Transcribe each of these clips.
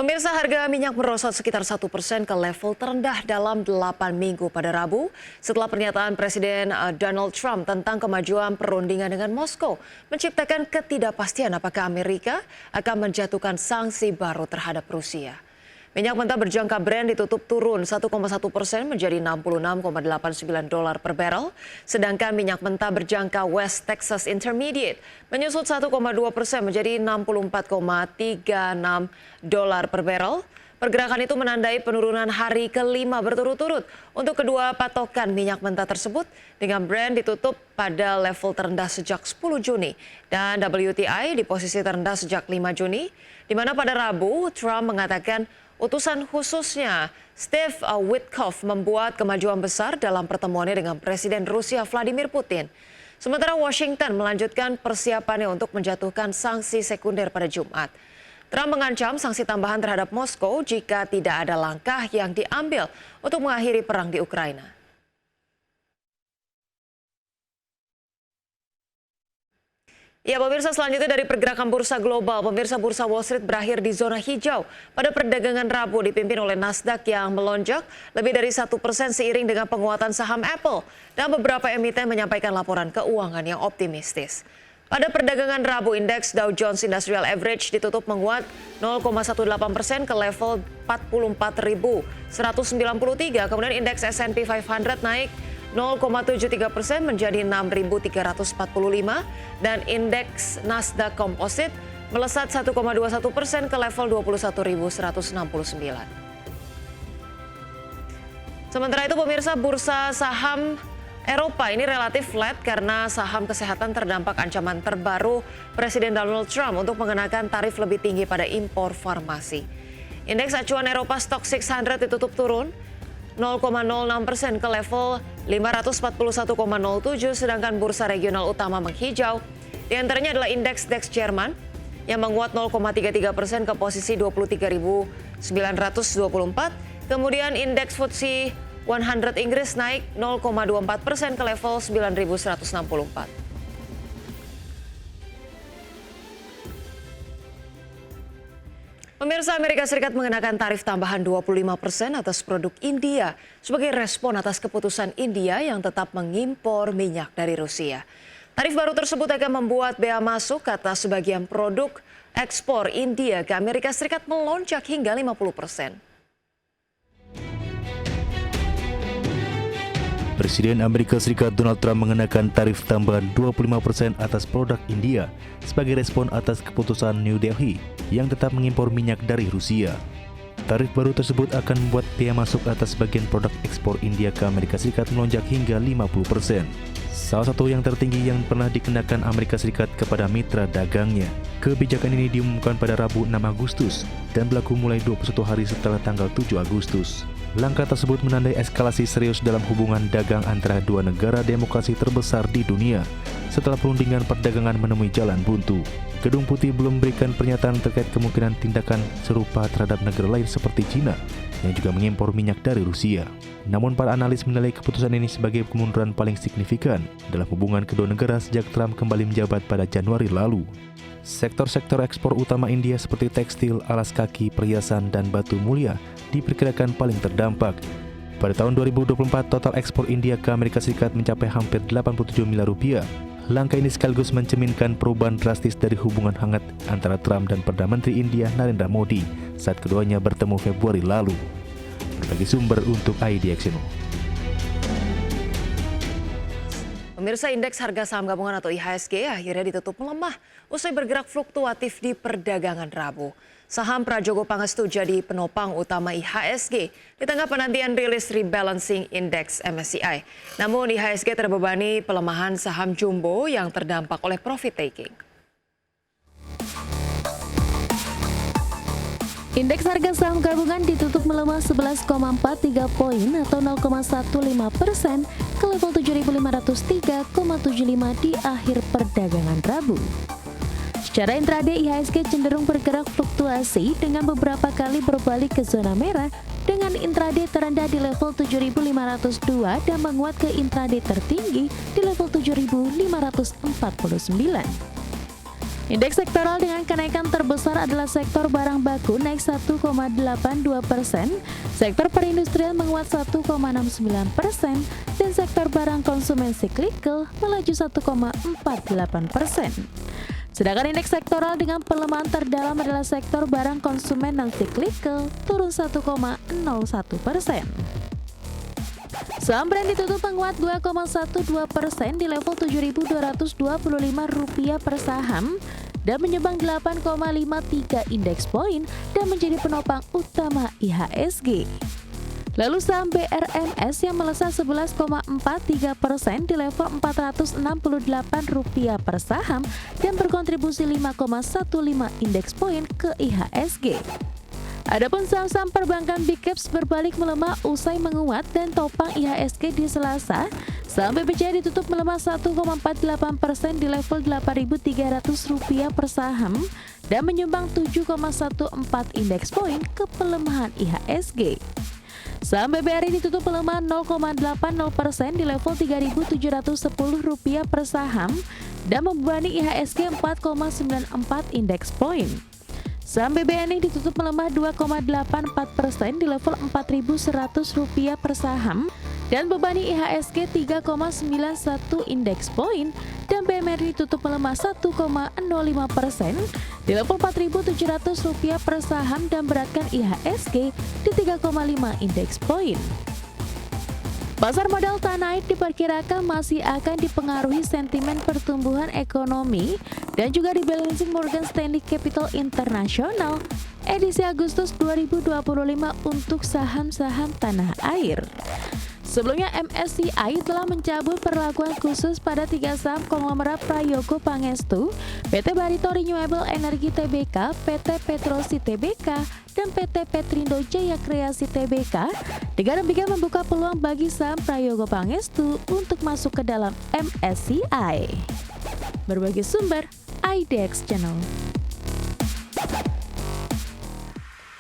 Pemirsa, harga minyak merosot sekitar 1% ke level terendah dalam 8 minggu pada Rabu setelah pernyataan Presiden Donald Trump tentang kemajuan perundingan dengan Moskow menciptakan ketidakpastian apakah Amerika akan menjatuhkan sanksi baru terhadap Rusia. Minyak mentah berjangka Brent ditutup turun 1,1% menjadi $66,89 per barrel, sedangkan minyak mentah berjangka West Texas Intermediate menyusut 1,2% menjadi $64,36 per barrel. Pergerakan itu menandai penurunan hari kelima berturut-turut untuk kedua patokan minyak mentah tersebut, dengan Brent ditutup pada level terendah sejak 10 Juni dan WTI di posisi terendah sejak 5 Juni, di mana pada Rabu Trump mengatakan utusan khususnya Steve Witkoff membuat kemajuan besar dalam pertemuannya dengan Presiden Rusia Vladimir Putin. Sementara Washington melanjutkan persiapannya untuk menjatuhkan sanksi sekunder pada Jumat. Trump mengancam sanksi tambahan terhadap Moskow jika tidak ada langkah yang diambil untuk mengakhiri perang di Ukraina. Ya, pemirsa, selanjutnya dari pergerakan bursa global, pemirsa, bursa Wall Street berakhir di zona hijau pada perdagangan Rabu dipimpin oleh Nasdaq yang melonjak lebih dari 1% seiring dengan penguatan saham Apple dan beberapa emiten menyampaikan laporan keuangan yang optimistis. Pada perdagangan Rabu, indeks Dow Jones Industrial Average ditutup menguat 0,18% ke level 44.193, kemudian indeks S&P 500 naik 0,73% menjadi 6.345 dan indeks Nasdaq Composite melesat 1,21% ke level 21.169. Sementara itu, pemirsa, bursa saham Eropa ini relatif flat karena saham kesehatan terdampak ancaman terbaru Presiden Donald Trump untuk mengenakan tarif lebih tinggi pada impor farmasi. Indeks acuan Eropa Stoxx 600 ditutup turun 0,06% ke level 541,07, sedangkan bursa regional utama menghijau. Di antaranya adalah indeks DAX Jerman yang menguat 0,33% ke posisi 23.924, kemudian indeks FTSE 100 Inggris naik 0,24% ke level 9.164. Pemirsa, Amerika Serikat mengenakan tarif tambahan 25% atas produk India sebagai respon atas keputusan India yang tetap mengimpor minyak dari Rusia. Tarif baru tersebut akan membuat bea masuk atas sebagian produk ekspor India ke Amerika Serikat melonjak hingga 50%. Presiden Amerika Serikat Donald Trump mengenakan tarif tambahan 25% atas produk India sebagai respon atas keputusan New Delhi yang tetap mengimpor minyak dari Rusia. Tarif baru tersebut akan membuat bea masuk atas bagian produk ekspor India ke Amerika Serikat melonjak hingga 50%. Salah satu yang tertinggi yang pernah dikenakan Amerika Serikat kepada mitra dagangnya. Kebijakan ini diumumkan pada Rabu 6 Agustus dan berlaku mulai 21 hari setelah tanggal 7 Agustus. Langkah tersebut menandai eskalasi serius dalam hubungan dagang antara dua negara demokrasi terbesar di dunia setelah perundingan perdagangan menemui jalan buntu. Gedung Putih belum memberikan pernyataan terkait kemungkinan tindakan serupa terhadap negara lain seperti China yang juga mengimpor minyak dari Rusia. Namun para analis menilai keputusan ini sebagai kemunduran paling signifikan dalam hubungan kedua negara sejak Trump kembali menjabat pada Januari lalu. Sektor-sektor ekspor utama India seperti tekstil, alas kaki, perhiasan, dan batu mulia diperkirakan paling terdampak. Pada tahun 2024, total ekspor India ke Amerika Serikat mencapai hampir 87 miliar rupiah. Langkah ini sekaligus mencerminkan perubahan drastis dari hubungan hangat antara Trump dan Perdana Menteri India Narendra Modi saat keduanya bertemu Februari lalu. Berbagai sumber untuk IDX. Pemirsa, indeks harga saham gabungan atau IHSG akhirnya ditutup melemah usai bergerak fluktuatif di perdagangan Rabu. Saham Prajogo Pangestu jadi penopang utama IHSG di tengah penantian rilis rebalancing indeks MSCI. Namun IHSG terbebani pelemahan saham Jumbo yang terdampak oleh profit taking. Indeks harga saham gabungan ditutup melemah 11,43 poin atau 0,15% ke level 7.503,75 di akhir perdagangan Rabu. Secara intraday, IHSG cenderung bergerak fluktuasi dengan beberapa kali berbalik ke zona merah dengan intraday terendah di level 7.502 dan menguat ke intraday tertinggi di level 7.549. Indeks sektoral dengan kenaikan terbesar adalah sektor barang baku naik 1,82%, sektor perindustrian menguat 1,69%, dan sektor barang konsumen siklikal melaju 1,48%. Sedangkan indeks sektoral dengan pelemahan terdalam adalah sektor barang konsumen non siklikal turun 1,01%. Saham Brand ditutup menguat 2,12% di level Rp7.225 per saham dan menyumbang 8,53 indeks poin dan menjadi penopang utama IHSG. Lalu saham BRMS yang melesat 11,43% di level Rp468 per saham dan berkontribusi 5,15 indeks poin ke IHSG. Adapun saham-saham perbankan Big Caps berbalik melemah usai menguat dan topang IHSG di Selasa. Saham BBCA ditutup melemah 1,48% di level Rp8.300 per saham dan menyumbang 7,14 indeks poin ke pelemahan IHSG. Saham BBRI ditutup melemah 0,80% di level Rp3.710 per saham dan membebani IHSG 4,94 indeks poin. Saham BBNI ditutup melemah 2,84% di level Rp4.100 per saham dan bebani IHSG 3,91 indeks poin, dan BMRI ditutup melemah 1,05% di level Rp4.700 per saham dan beratkan IHSG di 3,5 indeks poin. Pasar modal tanah air diperkirakan masih akan dipengaruhi sentimen pertumbuhan ekonomi dan juga rebalancing Morgan Stanley Capital International edisi Agustus 2025 untuk saham-saham tanah air. Sebelumnya MSCI telah mencabut perlakuan khusus pada 3 saham konglomerat Prayogo Pangestu, PT Barito Renewable Energy Tbk, PT Petrosi Tbk, dan PT Petrindo Jaya Kreasi Tbk, dengan demikian membuka peluang bagi saham Prayogo Pangestu untuk masuk ke dalam MSCI. Berbagai sumber, IDX Channel.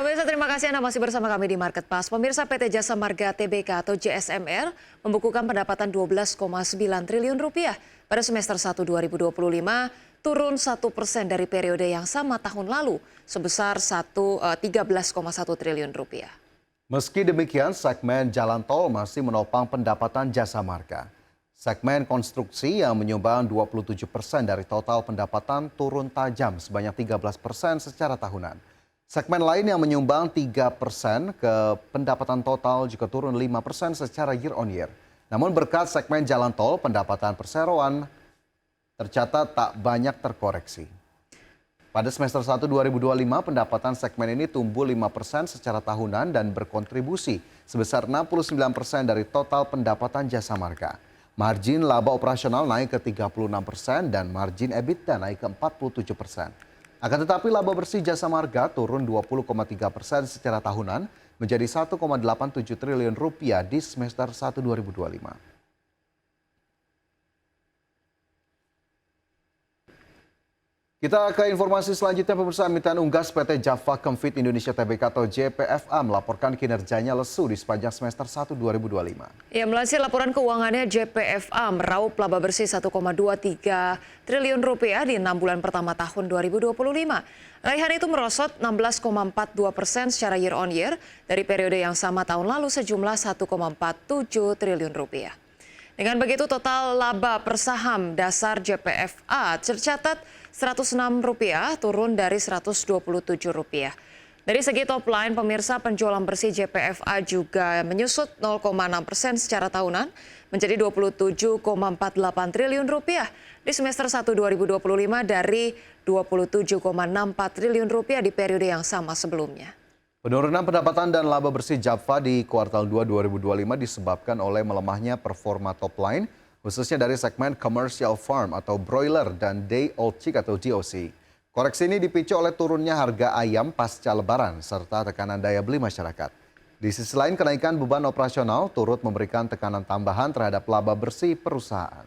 Pemirsa, terima kasih Anda masih bersama kami di Market Pass. Pemirsa, PT Jasa Marga Tbk atau JSMR membukukan pendapatan Rp12,9 triliun pada semester 1 2025, turun 1% dari periode yang sama tahun lalu sebesar Rp13,1 triliun. Meski demikian, segmen jalan tol masih menopang pendapatan Jasa Marga. Segmen konstruksi yang menyumbang 27% dari total pendapatan turun tajam sebanyak 13% secara tahunan. Segmen lain yang menyumbang 3% ke pendapatan total juga turun 5% secara year on year. Namun berkat segmen jalan tol, pendapatan perseroan tercatat tak banyak terkoreksi. Pada semester 1 2025, pendapatan segmen ini tumbuh 5% secara tahunan dan berkontribusi sebesar 69% dari total pendapatan Jasa Marga. Margin laba operasional naik ke 36% dan margin EBITDA naik ke 47%. Akan tetapi laba bersih Jasa Marga turun 20,3% secara tahunan menjadi Rp1,87 triliun di semester 1 2025. Kita ke informasi selanjutnya, pemirsa. Emiten unggas PT Java Kemfit Indonesia Tbk atau JPFA melaporkan kinerjanya lesu di sepanjang semester 1 2025. Ya, melansir laporan keuangannya, JPFA meraup laba bersih Rp1,23 triliun di 6 bulan pertama tahun 2025. Raihan itu merosot 16,42% secara year on year dari periode yang sama tahun lalu sejumlah Rp1,47 triliun. Dengan begitu, total laba per saham dasar JPFA tercatat Rp106 turun dari Rp127. Dari segi top line, pemirsa, penjualan bersih JPFA juga menyusut 0,6% secara tahunan menjadi Rp27,48 triliun di semester 1 2025 dari Rp27,64 triliun di periode yang sama sebelumnya. Penurunan pendapatan dan laba bersih Java di kuartal 2 2025 disebabkan oleh melemahnya performa top line, khususnya dari segmen commercial farm atau broiler dan day old chick atau DOC. Koreksi ini dipicu oleh turunnya harga ayam pasca lebaran serta tekanan daya beli masyarakat. Di sisi lain, kenaikan beban operasional turut memberikan tekanan tambahan terhadap laba bersih perusahaan.